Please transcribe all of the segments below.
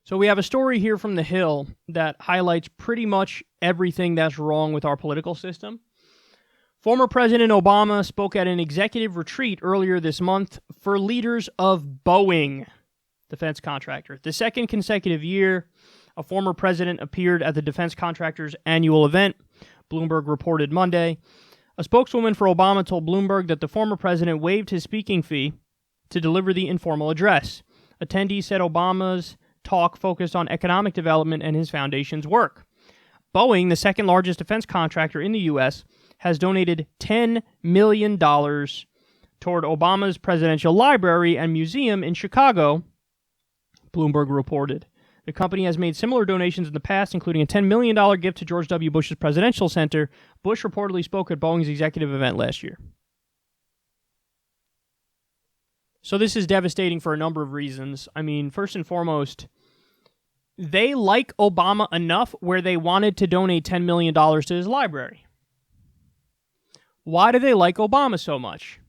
So we have a story here from The Hill that highlights pretty much everything that's wrong with our political system. Former President Obama spoke at an executive retreat earlier this month for leaders of Boeing, defense contractor. The second consecutive year, a former president appeared at the defense contractor's annual event, Bloomberg reported Monday. A spokeswoman for Obama told Bloomberg that the former president waived his speaking fee to deliver the informal address. Attendees said Obama's talk focused on economic development and his foundation's work. Boeing, the second largest defense contractor in the U.S., has donated $10 million toward Obama's presidential library and museum in Chicago, Bloomberg reported. The company has made similar donations in the past, including a $10 million gift to George W. Bush's presidential center. Bush reportedly spoke at Boeing's executive event last year. So this is devastating for a number of reasons. I mean, first and foremost, they like Obama enough where they wanted to donate $10 million to his library. Why do they like Obama so much?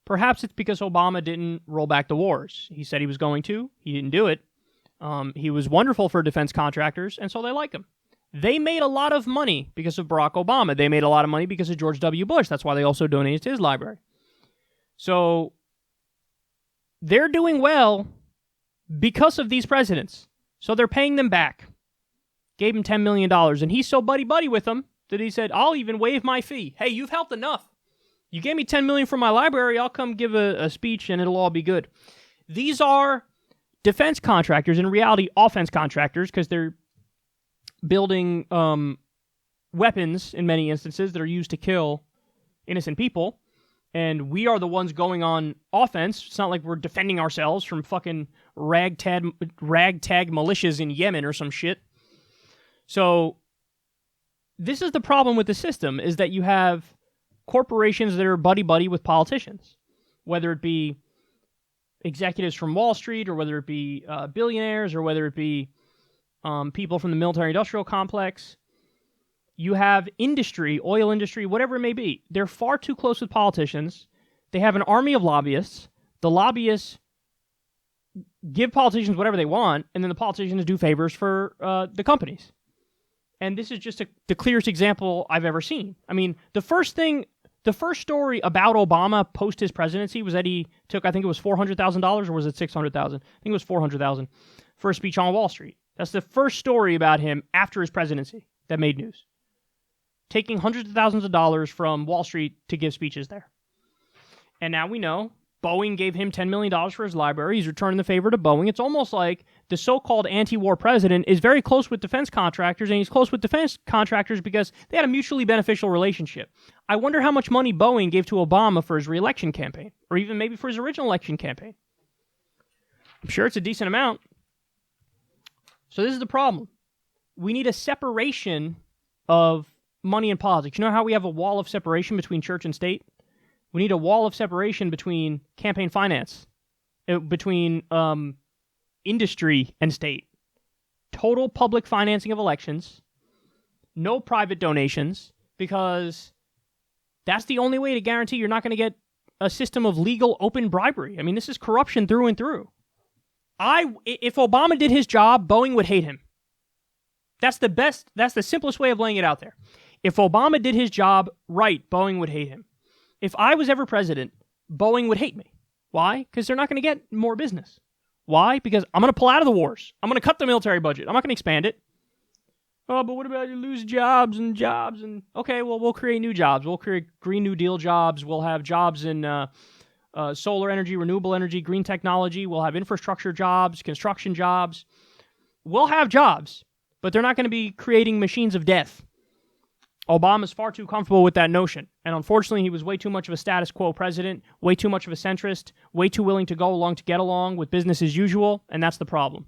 Perhaps it's because Obama didn't roll back the wars. He said he was going to. He didn't do it. He was wonderful for defense contractors, and so they like him. They made a lot of money because of Barack Obama. They made a lot of money because of George W. Bush. That's why they also donated to his library. So they're doing well because of these presidents. So they're paying them back. Gave him $10 million. And he's so buddy-buddy with them that he said, I'll even waive my fee. Hey, you've helped enough. You gave me $10 million for my library. I'll come give a speech and it'll all be good. These are defense contractors, in reality, offense contractors, because they're building weapons in many instances that are used to kill innocent people. And we are the ones going on offense. It's not like we're defending ourselves from fucking ragtag militias in Yemen or some shit. So this is the problem with the system, is that you have corporations that are buddy-buddy with politicians, whether it be executives from Wall Street or whether it be billionaires or whether it be people from the military-industrial complex. You have industry, oil industry, whatever it may be. They're far too close with politicians. They have an army of lobbyists. The lobbyists give politicians whatever they want, and then the politicians do favors for the companies. And this is just the clearest example I've ever seen. I mean, the first story about Obama post his presidency was that he took, I think it was $400,000, or was it $600,000? I think it was $400,000 for a speech on Wall Street. That's the first story about him after his presidency that made news. Taking hundreds of thousands of dollars from Wall Street to give speeches there. And now we know Boeing gave him $10 million for his library. He's returning the favor to Boeing. It's almost like the so-called anti-war president is very close with defense contractors, and he's close with defense contractors because they had a mutually beneficial relationship. I wonder how much money Boeing gave to Obama for his re-election campaign, or even maybe for his original election campaign. I'm sure it's a decent amount. So this is the problem. We need a separation of money and politics. You know how we have a wall of separation between church and state? We need a wall of separation between campaign finance, between industry and state. Total public financing of elections, no private donations, because that's the only way to guarantee you're not going to get a system of legal open bribery. I mean, this is corruption through and through. If Obama did his job, Boeing would hate him. That's the simplest way of laying it out there. If Obama did his job right, Boeing would hate him. If I was ever president, Boeing would hate me. Why? Because they're not going to get more business. Why? Because I'm going to pull out of the wars. I'm going to cut the military budget. I'm not going to expand it. Oh, but what about you lose jobs? Okay, well, we'll create new jobs. We'll create Green New Deal jobs. We'll have jobs in solar energy, renewable energy, green technology. We'll have infrastructure jobs, construction jobs. We'll have jobs, but they're not going to be creating machines of death. Obama's far too comfortable with that notion. And unfortunately, he was way too much of a status quo president, way too much of a centrist, way too willing to go along to get along with business as usual, and that's the problem.